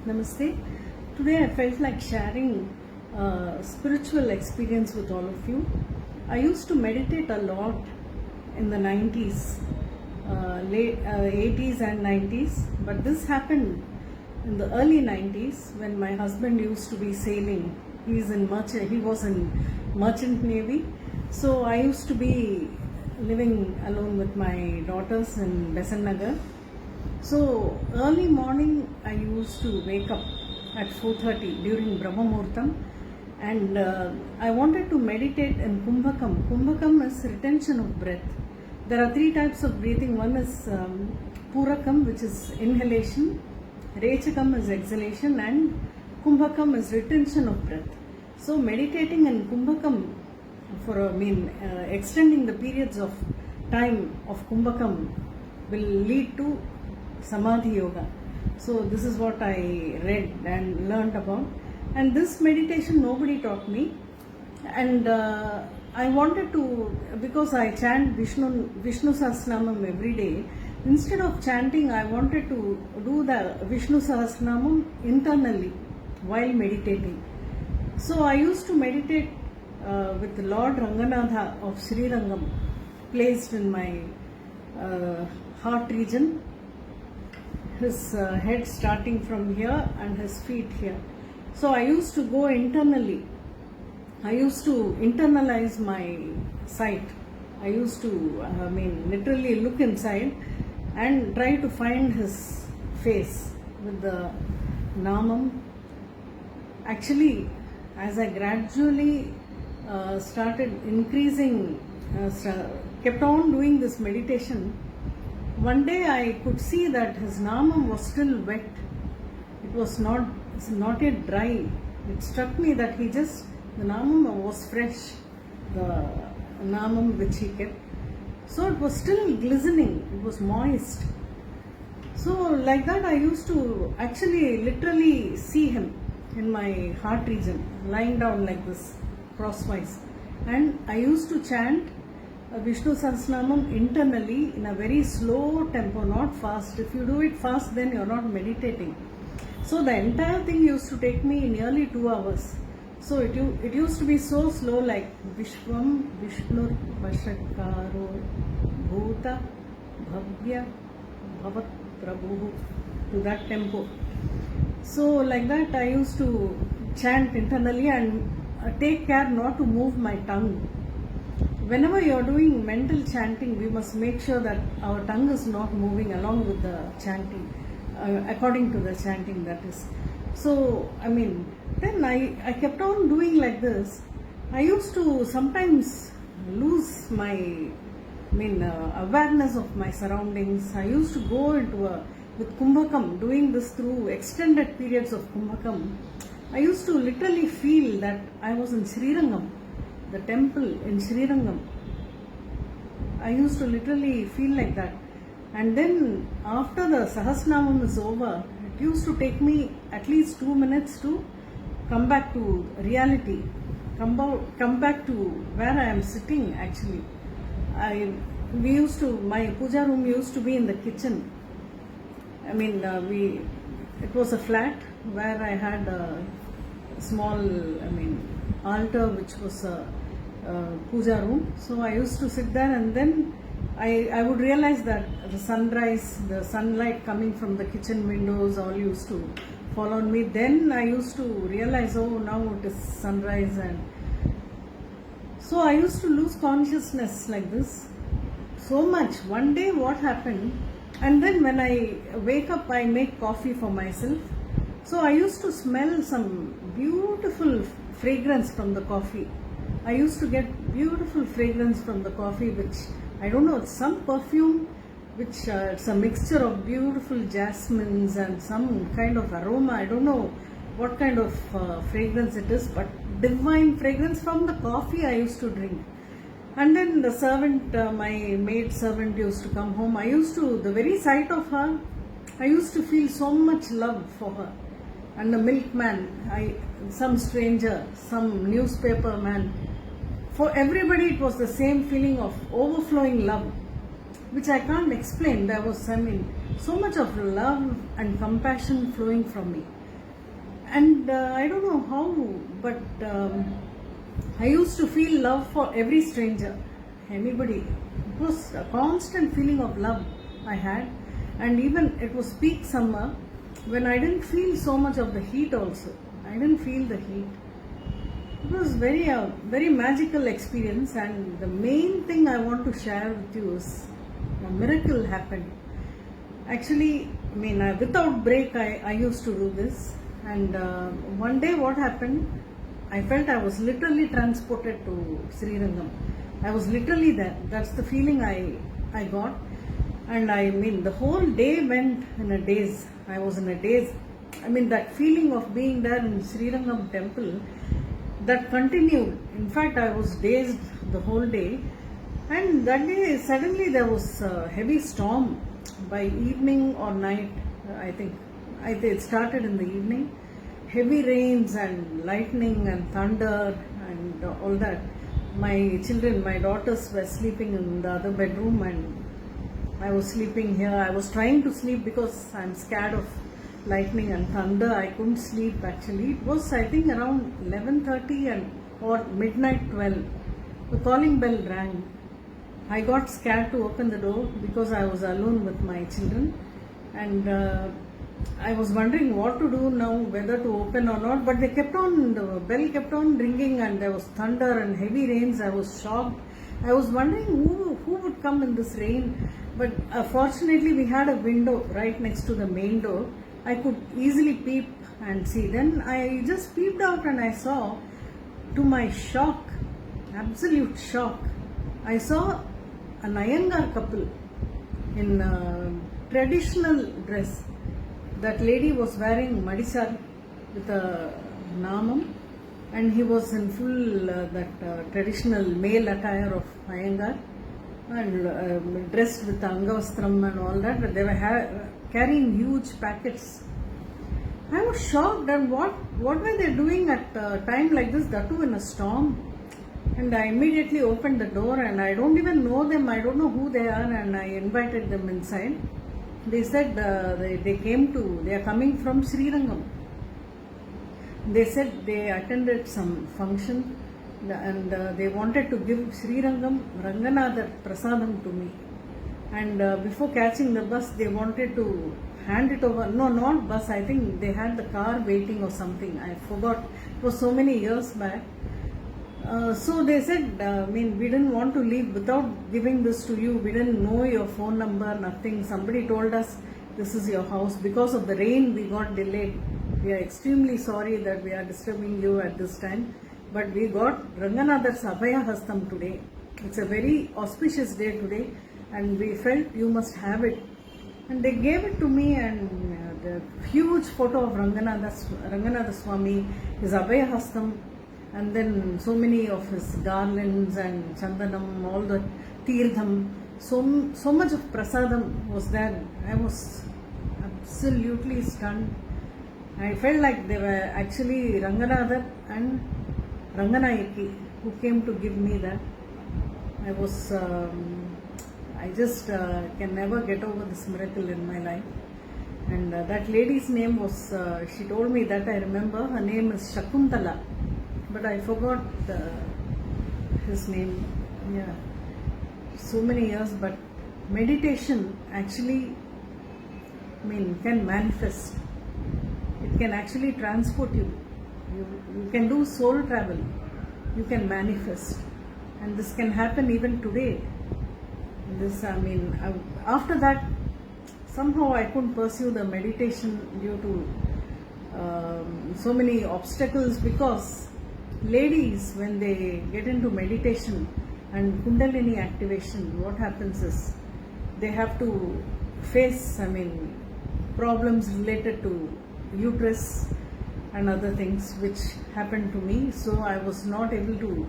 Namaste. Today I felt like sharing a spiritual experience with all of you. I used to meditate a lot in the 90s, late 80s and 90s, but this happened in the early 90s when my husband used to be sailing. He was in merchant navy, so I used to be living alone with my daughters in Besant Nagar. So early morning I used to wake up at 4:30 during Brahma Muhurtam, and I wanted to meditate in Kumbhakam. Kumbhakam is retention of breath. There are three types of breathing. One is Purakam, which is inhalation, Rechakam is exhalation, and Kumbhakam is retention of breath. So meditating in Kumbhakam extending the periods of time of Kumbhakam will lead to Samadhi Yoga. So this is what I read and learned about. And this meditation nobody taught me. And I wanted to, because I chant Vishnu Sahasranamam every day, instead of chanting, I wanted to do the Vishnu Sahasranamam internally while meditating. So I used to meditate with Lord Ranganatha of Sri Rangam placed in my heart region. His head starting from here and his feet here. So I used to go internally. I used to internalize my sight. I used to, literally look inside and try to find his face with the Namam. Actually, as I gradually started increasing, kept on doing this meditation, one day I could see that his Namam was still wet. It was not yet dry. It struck me that the Namam was fresh, the Namam which he kept. So it was still glistening, it was moist. So like that I used to actually literally see him in my heart region, lying down like this, crosswise. And I used to chant Vishnu Sahasranamam internally in a very slow tempo, not fast. If you do it fast, then you're not meditating. So the entire thing used to take me nearly 2 hours. So it used to be so slow, like Vishwam Vishnur Vashakaro Bhuta Bhavya Bhavat Prabhu, to that tempo. So like that I used to chant internally and take care not to move my tongue. Whenever you are doing mental chanting, we must make sure that our tongue is not moving along with the chanting, according to the chanting, that is. So, then I kept on doing like this. I used to sometimes lose my awareness of my surroundings. I used to go with Kumbhakam, doing this through extended periods of Kumbhakam. I used to literally feel that I was in Sri Rangam, the temple in Sri Rangam. I used to literally feel like that. And then after the Sahasranamam is over, it used to take me at least 2 minutes to come back to reality, come back to where I am sitting actually. My puja room used to be in the kitchen. It was a flat where I had a small, altar which was a puja room. So I used to sit there, and then I would realize that the sunrise, the sunlight coming from the kitchen windows all used to fall on me. Then I used to realize, oh, now it is sunrise. And so I used to lose consciousness like this so much. One day what happened, and then when I wake up, I make coffee for myself. So I used to smell some beautiful fragrance from the coffee. I used to get beautiful fragrance from the coffee, which I don't know, it's some perfume, which it's a mixture of beautiful jasmines and some kind of aroma. I don't know what kind of fragrance it is, but divine fragrance from the coffee I used to drink. And then the servant, my maid servant used to come home. The very sight of her, I used to feel so much love for her. And the milkman, some stranger, some newspaper man. For everybody it was the same feeling of overflowing love, which I can't explain. There was, so much of love and compassion flowing from me. And I don't know how, but I used to feel love for every stranger, anybody. It was a constant feeling of love I had, and even it was peak summer when I didn't feel so much of the heat also. I didn't feel the heat. It was very magical experience, and the main thing I want to share with you is a miracle happened. Actually, without break, I used to do this, and one day what happened? I felt I was literally transported to Sri Rangam. I was literally there. That's the feeling I got, and the whole day went in a daze. I was in a daze. That feeling of being there in Sri Rangam temple, that continued. In fact, I was dazed the whole day, and that day suddenly there was a heavy storm by evening or night. I think it started in the evening. Heavy rains and lightning and thunder and all that. My children, my daughters were sleeping in the other bedroom, and I was sleeping here. I was trying to sleep because I'm scared of lightning and thunder. I couldn't sleep actually. It was, I think, around 11:30 or midnight 12. The calling bell rang. I got scared to open the door because I was alone with my children, and I was wondering what to do now, whether to open or not. But the bell kept on ringing, and there was thunder and heavy rains. I was shocked. I was wondering who would come in this rain. But fortunately, we had a window right next to the main door. I could easily peep and see. Then I just peeped out and I saw, to my shock, absolute shock, I saw an Iyengar couple in traditional dress. That lady was wearing madisar with a namam, and he was in full traditional male attire of Iyengar, and dressed with angavastram and all that. But they were carrying huge packets. I was shocked, and what were they doing at a time like this, that too in a storm? And I immediately opened the door, and I don't even know them, I don't know who they are, and I invited them inside. They said they are coming from Sri Rangam. They said they attended some function, and they wanted to give Sri Rangam Ranganatha Prasadam to me. And before catching the bus, they wanted to hand it over. No, not bus. I think they had the car waiting or something. I forgot. It was so many years back. So they said, we didn't want to leave without giving this to you. We didn't know your phone number, nothing. Somebody told us this is your house. Because of the rain, we got delayed. We are extremely sorry that we are disturbing you at this time. But we got Ranganathar's Abhaya Hastam today. It's a very auspicious day today, and we felt you must have it. And they gave it to me, and the huge photo of Ranganatha Swami, his Abhaya Hastam, and then so many of his garlands and chandanam, all the teerdham, so much of prasadam was there. I was absolutely stunned. I felt like they were actually Ranganatha and Ranganayaki who came to give me that. I just can never get over this miracle in my life. And that lady's name was, she told me that, I remember, her name is Shakuntala. But I forgot his name. Yeah, so many years. But meditation actually, can manifest. It can actually transport you. You can do soul travel. You can manifest, and this can happen even today. After that, somehow I couldn't pursue the meditation due to so many obstacles, because ladies, when they get into meditation and Kundalini activation, what happens is they have to face, problems related to uterus and other things, which happened to me. So I was not able to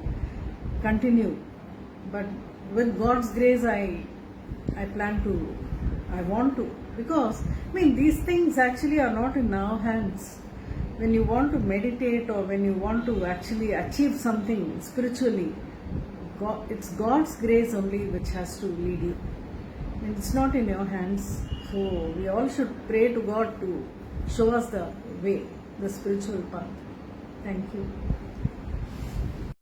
continue. But with God's grace, I want to, because these things actually are not in our hands. When you want to meditate, or when you want to actually achieve something spiritually, it's God's grace only which has to lead you. It's not in your hands. So we all should pray to God to show us the way. the spiritual path. Thank you.